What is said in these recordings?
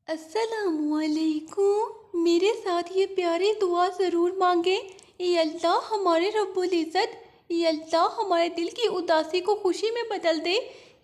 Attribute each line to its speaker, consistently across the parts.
Speaker 1: अस्सलामुअलैकुम। मेरे साथ ये प्यारी दुआ ज़रूर मांगे। ये अल्लाह हमारे रब्बुल इज़्ज़त, ये अल्लाह हमारे दिल की उदासी को खुशी में बदल दे।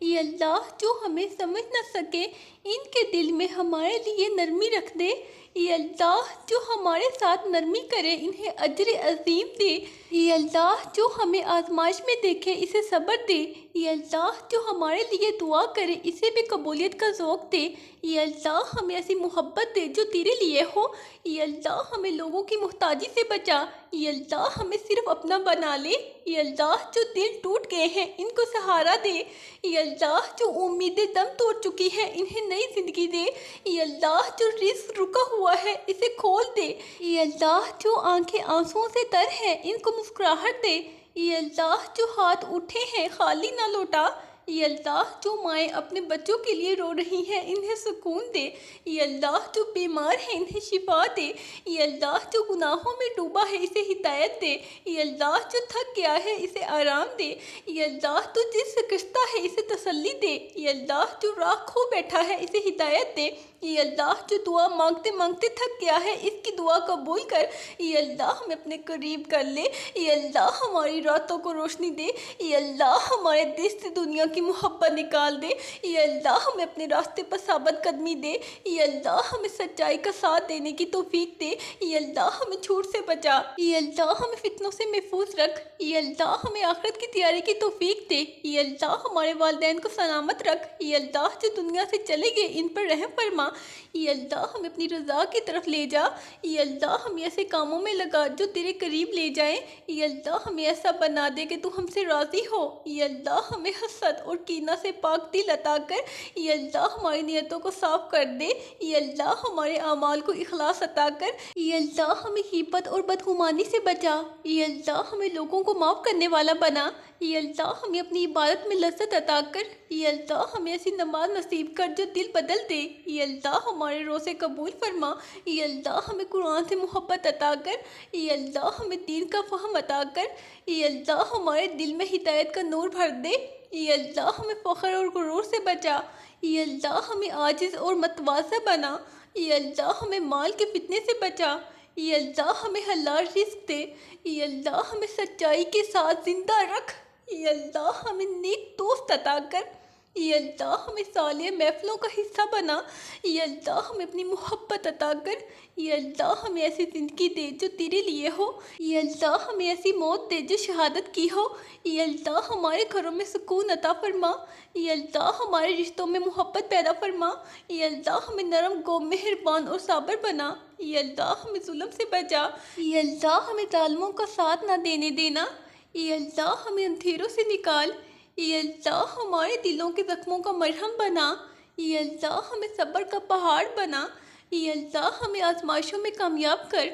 Speaker 1: ये अल्लाह जो हमें समझ न सके इनके दिल में हमारे लिए नरमी रख दे। ये अल्लाह जो हमारे साथ नरमी करे इन्हें अजर अजीम दे। ये अल्लाह जो हमें आजमाइश में देखे इसे सब्र दे। ये अल्लाह जो हमारे लिए दुआ करे इसे भी कबूलियत का ज़ौक़ दे। ये अल्लाह हमें ऐसी मोहब्बत दे जो तेरे लिए हो। ये अल्लाह हमें लोगों की मुहताजी से बचा। ये अल्लाह हमें सिर्फ अपना बना ले। ये अल्लाह जो दिल टूट गए हैं इनको सहारा दे। ये अल्लाह जो उम्मीदें दम तोड़ चुकी है इन्हें नई ज़िंदगी दे। ये अल्लाह जो रिज़्क़ रुका हुआ है इसे खोल दे। ये अल्लाह जो आंखें आंसुओं से तर है इनको मुस्कुराहट दे। ये अल्लाह जो हाथ उठे हैं खाली ना लौटा। ये अल्लाह जो माएँ अपने बच्चों के लिए रो रही हैं इन्हें सुकून दे। ये अल्लाह जो बीमार है इन्हें शिफा दे। ये अल्लाह जो गुनाहों में डूबा है इसे हिदायत दे। ये अल्लाह जो थक गया है इसे आराम दे। ये अल्लाह जो जिस शिकस्ता है इसे तसल्ली दे। ये अल्लाह जो राह खो बैठा है इसे हिदायत दे। ये अल्लाह जो दुआ मांगते मांगते थक गया है इसकी दुआ कबूल कर। ये अल्लाह हमें अपने करीब कर ले। ये अल्लाह हमारी रातों को रोशनी दे। ये अल्लाह हमारे दिल से दुनिया की मोहब्बत निकाल दे। ये अल्लाह हमें अपने रास्ते पर साबित कदमी दे। ये अल्लाह हमें सच्चाई का साथ देने की तौफीक दे। ये अल्लाह हमें झूठ से बचा। ये अल्लाह हमें फितनों से महफूज रख। ये अल्लाह हमें आखिरत की तैयारी की तौफीक दे। ये अल्लाह हमारे वालिदैन को सलामत रख। ये अल्लाह जो दुनिया से चले गए इन पर रहम फरमा। ये अल्लाह हमें अपनी रज़ा की तरफ ले जा। ये अल्लाह हमें ऐसे कामों में लगा जो तेरे करीब ले जाए। ये अल्लाह हमें ऐसा बना दे कि तू हमसे राज़ी हो। ये अल्लाह हमें हसद और कीना से पाक दिल अता कर। ये अल्लाह हमारी नियतों को साफ़ कर दे। ये अल्लाह हमारे आमाल को इखलास अता कर। ये अल्लाह हमें ग़ीबत और बदगुमानी से बचा। ये अल्लाह हमें लोगों को माफ़ करने वाला बना। ये अल्लाह हमें अपनी इबादत में लज़्ज़त अता कर। ये अल्लाह हमें ऐसी नमाज नसीब कर जो दिल बदल दे। ये अल्लाह हमारे रोज़े कबूल फरमा। ये अल्लाह हमें कुरान से मोहब्बत अता कर। ये अल्लाह हमें दीन का फ़हम अता कर। ये अल्लाह हमारे दिल में हिदायत का नूर भर दे। ये अल्लाह हमें फ़ख्र और गुरूर से बचा। ये अल्लाह हमें आजिज़ और मतवाज़ा बना। ये अल्लाह हमें माल के फितने से बचा। ये अल्लाह हमें हलाल रिज़्क़ दे। ये अल्लाह हमें सच्चाई के साथ ज़िंदा रख। ये अल्लाह हमें नेक दोस्त अता कर। ये अल्लाह हमें साले महफ़िलों का हिस्सा बना। ये अल्लाह हमें अपनी मोहब्बत अता कर। ये अल्लाह हमें ऐसी ज़िंदगी दे जो तेरे लिए हो। ये अल्लाह हमें ऐसी मौत दे जो शहादत की हो। ये अल्लाह हमारे घरों में सुकून अता फरमा। ये अल्लाह हमारे रिश्तों में मोहब्बत पैदा फरमा। ये अल्लाह हमें नरम गो मेहरबान और साबर बना। ये अल्लाह हमें जुल्म से बचा। ये अल्लाह हमें ज़ालिमों का साथ ना देने देना। ये अल्लाह हमें अंधेरों से निकाल। ये अल्लाह हमारे दिलों के ज़ख्मों का मरहम बना। ये अल्लाह हमें सब्र का पहाड़ बना। ये अल्लाह हमें आजमाइशों में कामयाब कर।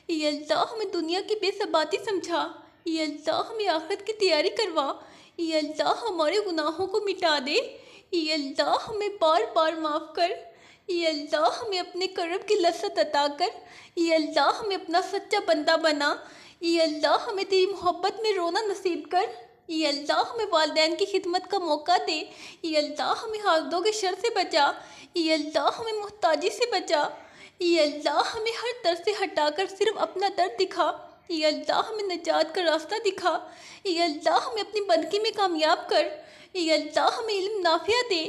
Speaker 1: ये अल्लाह हमें दुनिया की बेसबाती समझा। ये अल्लाह हमें आखिरत की तैयारी करवा। ये अल्लाह हमारे गुनाहों को मिटा दे। ये अल्लाह हमें बार बार माफ़ कर। ये अल्लाह हमें अपने कर्ब की लज़्ज़त अता कर। ये अल्लाह हमें अपना सच्चा बंदा बना। ये अल्लाह हमें तेरी मोहब्बत में रोना नसीब कर। ये अल्लाह हमें वालिदैन की खिदमत का मौका दे। ये अल्लाह हमें हासदों के शर से बचा। ये अल्लाह हमें मुहताजी से बचा। ये अल्लाह हमें हर दर्द से हटाकर सिर्फ अपना दर्द दिखा। ये अल्लाह हमें निजात का रास्ता दिखा। ये अल्लाह हमें अपनी बंदगी में कामयाब कर। ये अल्लाह हमें इल्म नाफिया दे।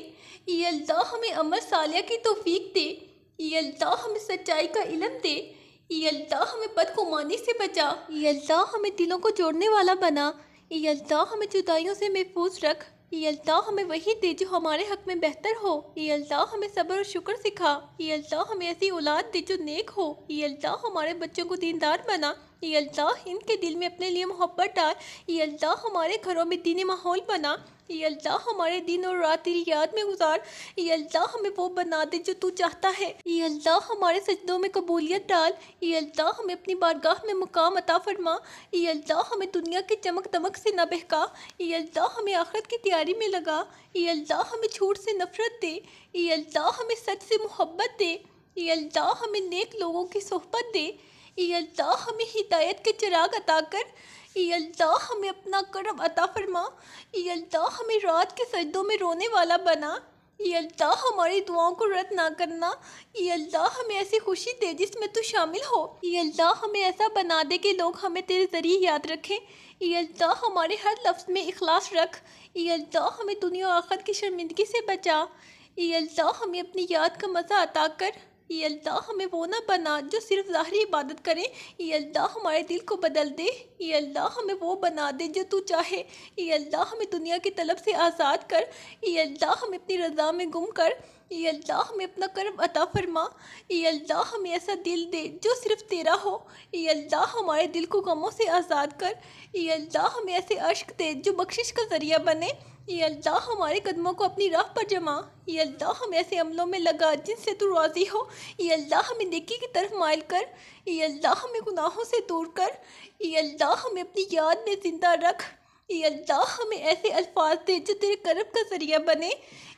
Speaker 1: ये अल्लाह हमें अमल सालिया की तौफीक दे। ये अल्लाह हमें सच्चाई का इल्म दे। ये अल्लाह हमें बदगुमानी से बचा। ये अल्लाह हमें दिलों को जोड़ने वाला बना। ये अल्लाह हमें जुदाइयों से महफूज रख। ये अल्लाह हमें वही दे जो हमारे हक़ में बेहतर हो। ये अल्लाह हमें सब्र और शुक्र सिखा। ये अल्लाह हमें ऐसी औलाद दे जो नेक हो। ये अल्लाह हमारे बच्चों को दीनदार बना। ये अल्लाह इनके दिल में अपने लिए मोहब्बत डाल। ये अल्लाह हमारे घरों में दीनी माहौल बना। ये अल्लाह हमारे दिन और रात तेरी याद में गुजार। ये अल्लाह हमें वो बना दे जो तू चाहता है। ये अल्लाह हमारे सजदों में कबूलियत डाल। ये अल्लाह हमें अपनी बारगाह में मुकाम अता फरमा। ये अल्लाह हमें दुनिया की चमक दमक से न बहका। ये अल्लाह हमें आखिरत की तैयारी में लगा। ये अल्लाह हमें झूठ से नफरत दे। ये अल्लाह हमें सच से मोहब्बत दे। ये अल्लाह हमें नेक लोगों की सोहबत दे। ये अल्लाह हमें हिदायत के चिराग अता कर। ये अल्लाह हमें अपना करम अता फरमा। ये अल्लाह हमें रात के सजदों में रोने वाला बना। ये अल्लाह हमारी दुआओं को रद्द ना करना। ये अल्लाह हमें ऐसी खुशी दे जिसमें तू शामिल हो। ये अल्लाह हमें ऐसा बना दे कि लोग हमें तेरे ज़रिए याद रखें। ये अल्लाह हमारे हर लफ्ज़ में इखलास रख। ये अल्लाह हमें दुनिया और आखिरत की शर्मिंदगी से बचा। ये अल्लाह हमें अपनी याद का मज़ा अता कर। ये अल्लाह हमें वो ना बना जो सिर्फ ज़ाहिरी इबादत करे। ये अल्लाह हमारे दिल को बदल दे। ये अल्लाह हमें वो बना दे जो तू चाहे। ये अल्लाह हमें दुनिया की तलब से आज़ाद कर। ये अल्लाह हमें अपनी रज़ा में गुम कर। ये अल्लाह हमें अपना करम अता फरमा। ये अल्लाह हमें ऐसा दिल दे जो सिर्फ तेरा हो। ये अल्लाह हमारे दिल को गमों से आज़ाद कर। ये अल्लाह हमें ऐसे अश्क दे जो बख्शिश का ज़रिया बने। ये अल्लाह हमारे कदमों को अपनी राह पर जमा। ये अल्लाह हमें ऐसे अमलों में लगा जिनसे तू राज़ी हो। ये अल्लाह हमें नेकी की तरफ माइल कर। ये अल्लाह हमें गुनाहों से दूर कर। ये अल्लाह हमें अपनी याद में ज़िंदा रख। ये अल्लाह हमें ऐसे अल्फाज दे जो तेरे करम का ज़रिया बने।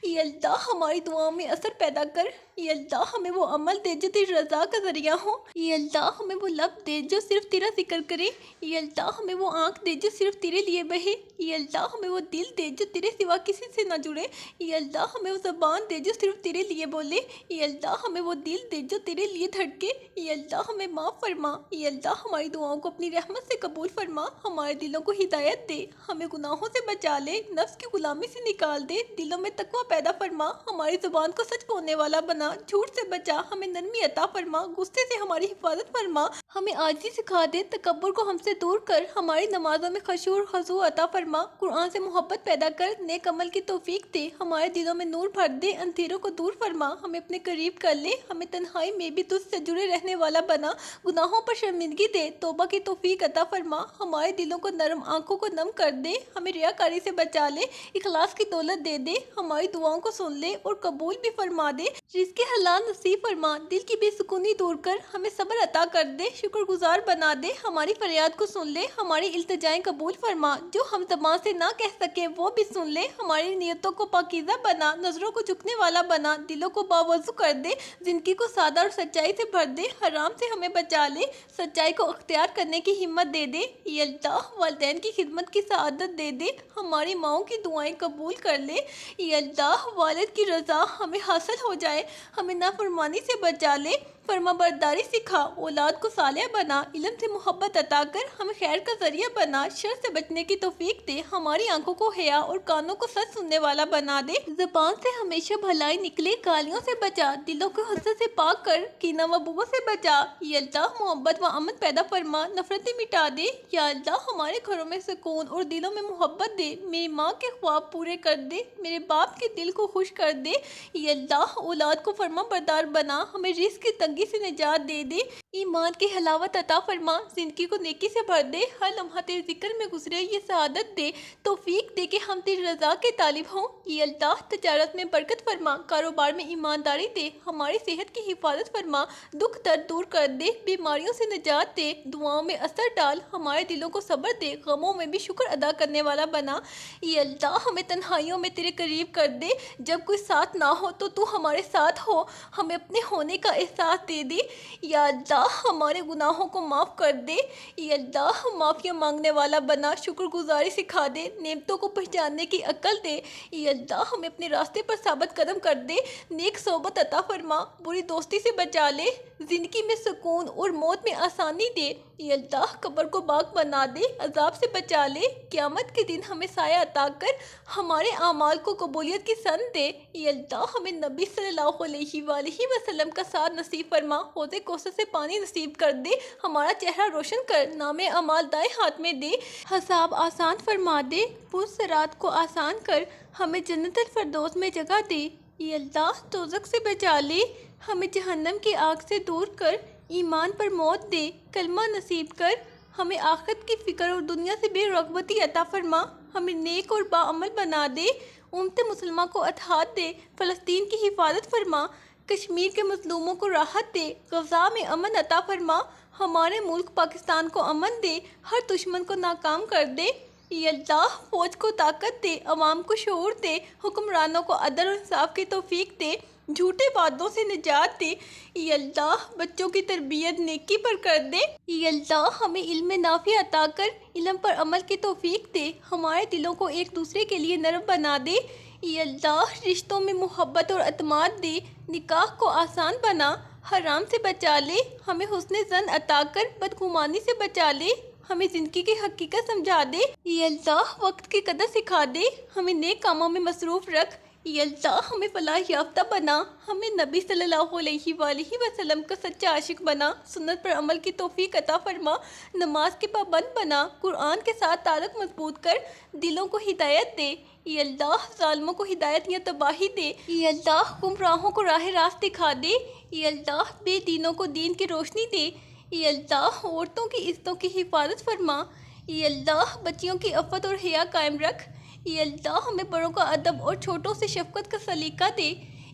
Speaker 1: ये अल्लाह हमारी दुआओं में असर पैदा कर। ये अल्लाह हमें वो अमल दे जो तेरी रज़ा का ज़रिया हो। ये अल्लाह हमें वो लब दे जो सिर्फ तेरा जिक्र करे। ये अल्लाह हमें वो आँख दे जो सिर्फ तेरे लिए बहे। ये अल्लाह हमें वो दिल दे जो तेरे सिवा किसी से ना जुड़े। ये अल्लाह हमें वो ज़बान दे जो सिर्फ तेरे लिए बोले। ये अल्लाह हमें वो दिल दे जो तेरे लिए धड़के। ये अल्लाह हमें माफ़ फरमा। ये अल्लाह हमारी दुआओं को अपनी रहमत से कबूल फरमा। हमारे दिलों को हिदायत दे। हमें गुनाहों से बचा ले। नफ्स की गुलामी से निकाल दे। दिलों में तकवा पैदा फरमा। हमारी ज़ुबान को सच बोलने वाला बना। झूठ से बचा। हमें नरमी अता फरमा। गुस्से से हमारी हिफाजत फरमा। हमें आजी सिखा दे। तकब्बुर को हमसे दूर कर। हमारी नमाजों में खशू और खज़ू अता फरमा। कुरान से मोहब्बत पैदा कर। नेक अमल की तौफीक दे। हमारे दिलों में नूर भर दे। अंधेरों को दूर फरमा। हमें अपने करीब कर ले। हमें तन्हाई में भी तुझसे जुड़े रहने वाला बना। गुनाहों पर शर्मिंदगी दे। तौबा की तौफीक अता फरमा। हमारे दिलों को नरम, आंखों को नम कर दे। हमें रियाकारी से बचा ले। इखलास की दौलत दे दे। हमारी दुआओं को सुन ले और कबूल भी फरमा दे। रिज़्क़ हलाल नसीब फरमा। दिल की बेसुकूनी दूर कर। हमें सब्र अता कर दे। शुक्रगुजार बना दे। हमारी फरियाद को सुन ले। हमारी इल्तिजाएं कबूल फरमा। जो हम ज़बान से ना कह सके वो भी सुन ले। हमारी नियतों को पाकीज़ा बना। नज़रों को झुकने वाला बना। दिलों को बावज़ू कर दे। ज़िंदगी को सादा और सच्चाई से भर दे। हराम से हमें बचा ले। सच्चाई को अख्तियार करने की हिम्मत दे दे। ये अल्लाह वालिदैन की खिदमत की सआदत दे दे। हमारी माओं की दुआएं कबूल कर ले। ये अल्लाह वालिद की रज़ा हमें हासिल हो जाए। हमें नाफरमानी से बचा ले। फरमा बरदारी सिखा। औलाद को सालिया बना। इल्म से मोहब्बत अता कर। हमें खैर का ज़रिया बना। शर से बचने की तौफीक दे। हमारी आंखों को हया और कानों को सच सुनने वाला बना दे। ज़बान से हमेशा भलाई निकले। गालियों से बचा। दिलों को हसद से पाक कर। कीना व बुग़्ज़ से बचा। ये अल्लाह मोहब्बत व अमन पैदा फरमा। नफरतें मिटा दे। या अल्लाह हमारे घरों में सुकून और दिलों में मोहब्बत दे। मेरी माँ के ख्वाब पूरे कर दे। मेरे बाप के दिल को खुश कर दे। ये अल्लाह औलाद को फरमा बरदार बना। हमें रिज़्क़ की तंगी से निजात दे दे। ईमान की हलावत अता फरमा। ज़िंदगी को नेकी से भर दे। हर लम्हा तेरे जिक्र में गुजरे ये सआदत दे। तौफीक दे कि हम तेरी रज़ा के तालिब हों। ये अल्लाह तजारत में बरकत फरमा। कारोबार में ईमानदारी दे। हमारी सेहत की हिफाजत फरमा। दुख दर्द दूर कर दे। बीमारियों से निजात दे। दुआओं में असर डाल। हमारे दिलों को सब्र दे। गमों में भी शुक्र अदा करने वाला बना। ये अल्लाह हमें तन्हाइयों में तेरे करीब कर दे। जब कोई साथ ना हो तो तू हमारे साथ हो। हमें अपने होने का एहसास दे दे। या अल्लाह हमारे गुनाहों को माफ़ कर दे। ये अल्लाह माफ़िया मांगने वाला बना। शुक्रगुजारी सिखा दे। नेमतों को पहचानने की अक्ल दे। ये अल्लाह हमें अपने रास्ते पर साबित कदम कर दे। नेक सोबत अता फरमा। बुरी दोस्ती से बचा ले। ज़िंदगी में सुकून और मौत में आसानी दे। ये अल्लाह कब्र को बाग बना दे। अजाब से बचा ले। क़यामत के दिन हमें साया अता कर। हमारे आमाल को कबूलियत की सन दे। ये अल्लाह हमें नबी सल्लल्लाहु अलैहि वसल्लम का साथ नसीब फरमा। हौज़े कौसर से पानी नसीब कर दे। हमारा चेहरा रोशन कर। नामे अमाल दाएं हाथ में दे। हिसाब आसान फरमा दे। पुस रात को आसान कर। हमें जन्नतुल फिरदौस में जगह दे। ये अल्लाह दोज़ख से बचा ले। हमें जहन्नम की आग से दूर कर। ईमान पर मौत दे। कलमा नसीब कर। हमें आखिरत की फ़िक्र और दुनिया से बेरग़बती अता फरमा। हमें नेक और बाअमल बना दे। उम्मत मुसलमान को अतहाद दे। फ़लस्तीन की हिफाजत फरमा। कश्मीर के मज़लूमों को राहत दे। गज़ा में अमन अता फरमा। हमारे मुल्क पाकिस्तान को अमन दे। हर दुश्मन को नाकाम कर दे। ये अल्लाह फ़ौज को ताकत दे। अवाम को शऊर दे। हुक्मरानों को अदल और इंसाफ की तौफीक दे। झूठे वादों से निजात दे। ये अल्लाह बच्चों की तरबियत नेकी पर कर दे। ये अल्लाह हमें इल्म नाफ़ी अता कर। इल्म पर अमल की तौफीक दे। हमारे दिलों को एक दूसरे के लिए नरम बना दे। ये अल्लाह रिश्तों में मोहब्बत और अतमाद दे, निकाह को आसान बना, हराम से बचा ले, हमें हुस्न ज़न अता कर, बदगुमानी से बचा ले, हमें ज़िंदगी की हकीकत समझा दे। ये अल्लाह वक्त की कदर सिखा दे, हमें नेक कामों में मसरूफ़ रख। ये अल्लाह हमें फलाह याफ्ता बना, हमें नबी सल्लल्लाहु अलैहि वसल्लम का सच्चा आशिक बना, सुन्नत पर अमल की तौफीक अता फरमा, नमाज के पाबंद बना, कुरान के साथ ताल्लुक़ मजबूत कर, दिलों को हिदायत दे। ये अल्लाह ज़ालिमों को हिदायत या तबाही दे। ये अल्लाह गुमराहों को राह रास्त दिखा दे। ये अल्लाह बेदीनों को दीन की रोशनी दे। ये अल्लाह औरतों की इज़्ज़तों की हिफाजत फरमा। ये अल्लाह बच्चियों की अफ़्फ़त और हया कायम रख। ये अल्लाह हमें बड़ों का अदब और छोटों से शफ़क़त का सलीका दे।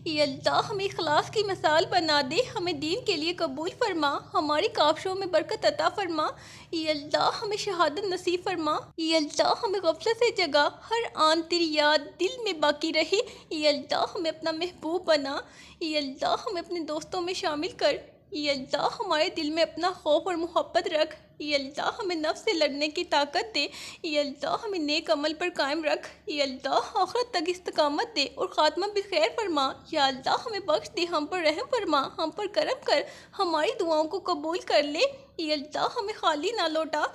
Speaker 1: ये अल्लाह हमें इखलास की मिसाल बना दे, हमें दीन के लिए कबूल फरमा, हमारी काविशों में बरकत अता फरमा। ये अल्लाह हमें शहादत नसीब फरमा। ये अल्लाह हमें गफलत से जगा, हर आन तेरी याद दिल में बाकी रहे। ये अल्लाह हमें अपना महबूब बना। ये अल्लाह हमें अपने दोस्तों में शामिल कर। ये अल्लाह हमारे दिल में अपना खौफ और मोहब्बत रख। ये अल्लाह हमें नफ्स से लड़ने की ताकत दे। ये अल्लाह हमें नेक अमल पर कायम रख। ये अल्लाह आखिरत तक इस्तकामत दे और ख़ात्मा भी खैर फरमा। या अल्लाह हमें बख्श दे, हम पर रहम फरमा, हम पर करम कर, हमारी दुआओं को कबूल कर ले। ये अल्लाह हमें खाली ना लौटा।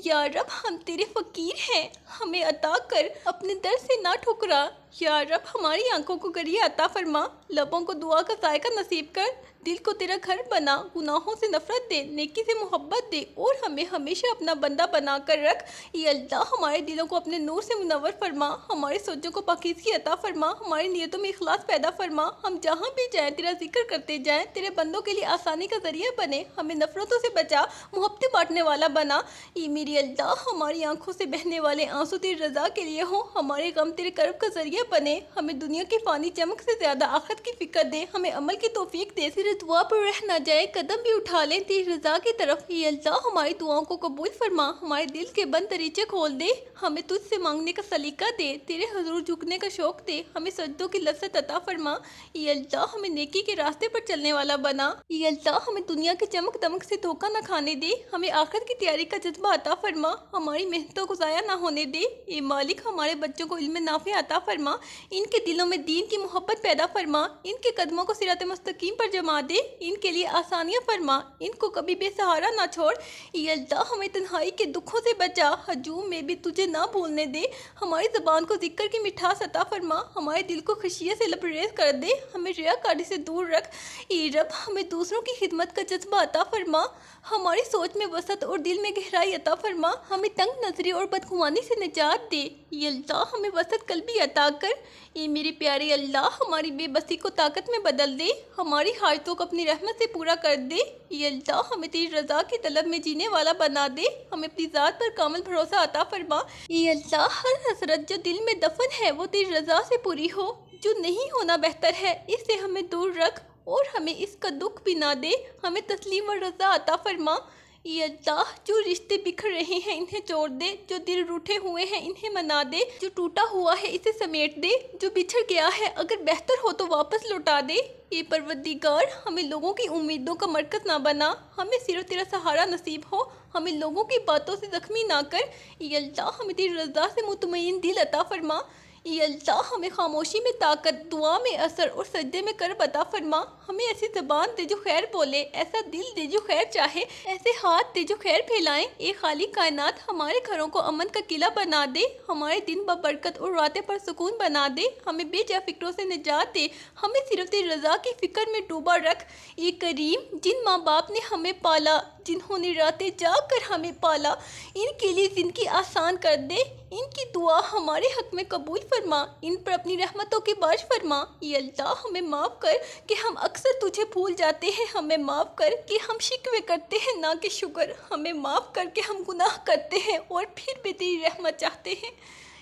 Speaker 1: या रब हम तेरे फ़कीर हैं, हमें अता कर, अपने दर से ना ठुकरा। या रब हमारी आंखों को गरिया अता फरमा, लबों को दुआ का जायका नसीब कर, दिल को तेरा घर बना, गुनाहों से नफरत दे, नेकी से मोहब्बत दे और हमें हमेशा अपना बंदा बना कर रख। ये अल्लाह हमारे दिलों को अपने नूर से मुनव्वर फरमा, हमारी सोचों को पाकीज़गी अता फरमा, हमारी नीयतों में इखलास पैदा फरमा, हम जहाँ भी जाएं तेरा जिक्र करते जाएं, तेरे बंदों के लिए आसानी का ज़रिया बने, हमें नफरतों से बचा, मोहब्बतें बांटने वाला बना। ये मेरी अल्लाह हमारी आंखों से बहने वाले आंसू तेरी रज़ा के लिए हो, हमारे गम तेरे कर्ब का ज़रिया बने, हमें दुनिया की फ़ानी चमक से ज़्यादा आखिरत की फ़िक्र दे, हमें अमल की तौफीक दे, सिर्फ दुआ पर रह ना जाए, कदम भी उठा लें तेरी रज़ा की तरफ। ये अल्लाह हमारी दुआओं को कबूल फरमा, हमारे दिल के बंद दरीचे खोल दे, हमें तुझसे मांगने का सलीका दे, तेरे हुजूर झुकने का शौक़ दे, हमें सजदों की लज़्ज़त अता फरमा। ये अल्लाह हमें नेकी के रास्ते पर चलने वाला बना। ये अल्लाह हमें दुनिया के चमक दमक से धोखा न खाने दे, हमें आखिरत की तैयारी का जज्बा अता फरमा, हमारी मेहनतों को ज़ाया ना होने दे। ये मालिक हमारे बच्चों को इल्म नाफ़े अता फरमा, इनके दिलों में दीन की मोहब्बत पैदा फरमा, इनके कदमों को सिरात मुस्तकीम पर जमा दे, इनके लिए आसानियाँ फरमा, इनको कभी बेसहारा ना छोड़। ये अल्लाह हमें तन्हाई के दुखों से बचा, हजूम में भी तुझे ना भूलने दे, हमारी ज़बान को जिक्र की मिठास अता फरमा, हमारे दिल को खुशियाँ से लबरेज कर दे, हमें रियाकारी से दूर रख। ये रब हमें दूसरों की खिदमत का जज्बा अता फरमा, हमारी सोच में वसत और दिल में गहराई अता फरमा, हमें तंग नजरी और बदगुमानी से निजात दे। ये अल्लाह हमें वसत कल्बी अता कर। ये मेरे प्यारे अल्लाह हमारी बेबसी को ताकत में बदल दे, हमारी हाजतों को अपनी रहमत से पूरा कर दे। ये अल्लाह हमें तेरी रज़ा की तलब में जीने वाला बना दे, हमें अपनी ज़ात पर कामिल भरोसा अता फरमा। ये अल्लाह हर हसरत जो दिल में दफन है वो तेरी रज़ा से पूरी हो, जो नहीं होना बेहतर है इससे हमें दूर रख और हमें इसका दुख भी ना दे, हमें तस्लीम व रज़ा अता फरमा। ये अल्लाह जो रिश्ते बिखर रहे हैं इन्हें जोड़ दे, जो दिल रूठे हुए हैं इन्हें मना दे, जो टूटा हुआ है इसे समेट दे, जो बिछड़ गया है अगर बेहतर हो तो वापस लौटा दे। ये परवरदिगार हमें लोगों की उम्मीदों का मरकज़ ना बना, हमें सिर्फ तेरा सहारा नसीब हो, हमें लोगों की बातों से ज़ख्मी ना कर। ये अल्लाह हमें तेरी रज़ा से मुतमईन दिल अता फरमा। ये अल्लाह हमें खामोशी में ताकत, दुआ में असर और सजदे में करब अता फरमा, हमें ऐसी ज़बान दे जो खैर बोले, ऐसा दिल दे जो खैर चाहे, ऐसे हाथ दे जो खैर फैलाएं। एक खाली कायनात हमारे घरों को अमन का किला बना दे, हमारे दिन बबरकत और रातें पर सुकून बना दे, हमें बेजा फिक्रों से निजात दे, हमें सिर्फ तेरी रज़ा की फ़िक्र में डूबा रख। ये करीम जिन माँ बाप ने हमें पाला, जिन्होंने रातें जाकर हमें पाला, इनके लिए ज़िंदगी आसान कर दे, इनकी दुआ हमारे हक़ में कबूल फरमा, इन पर अपनी रहमतों की बारिश फरमा। ये अल्लाह हमें माफ़ कर कि हम अक्सर तुझे भूल जाते हैं, हमें माफ़ कर कि हम शिकवे करते हैं ना कि शुक्र, हमें माफ़ कर कि हम गुनाह करते हैं और फिर भी तेरी रहमत चाहते हैं।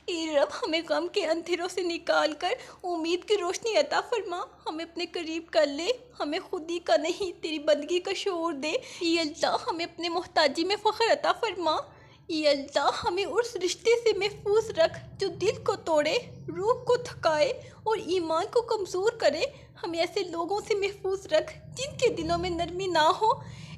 Speaker 1: ये रब हमें गम के अंधेरों से निकाल कर उम्मीद की रोशनी अता फरमा, हमें अपने करीब कर ले, हमें खुदी का नहीं तेरी बंदगी का शऊर दे। ये अल्लाह हमें अपने मोहताजी में फ़ख्र अता फरमा। ये अल्लाह हमें उस रिश्ते से महफूज रख जो दिल को तोड़े, रूह को थकाए और ईमान को कमज़ोर करे, हमें ऐसे लोगों से महफूज रख जिनके दिलों में नरमी ना हो,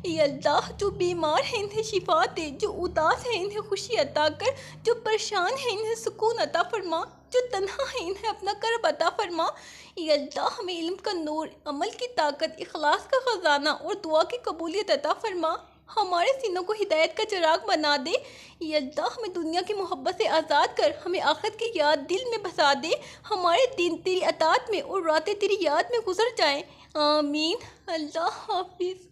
Speaker 1: ये अल्लाह जो बीमार हैं इन्हें शिफा दे, जो उदास हैं इन्हें खुशी अता कर, जो परेशान हैं इन्हें सुकून अता फरमा, जो तन्हा है इन्हें अपना कर्ब अता फरमा। ये अल्लाह हमें इल्म का नूर, अमल की ताकत, इखलास का ख़जाना और दुआ की कबूलियत अता फरमा। हमारे सीनों को हिदायत का चिराग बना दे। ये अल्लाह हमें दुनिया की मोहब्बत से आज़ाद कर, हमें आखिरत की याद दिल में बसा दे। हमारे दिन तेरी अतात में और रातें तेरी याद में गुजर जाएं। आमीन। अल्लाह हाफिज़।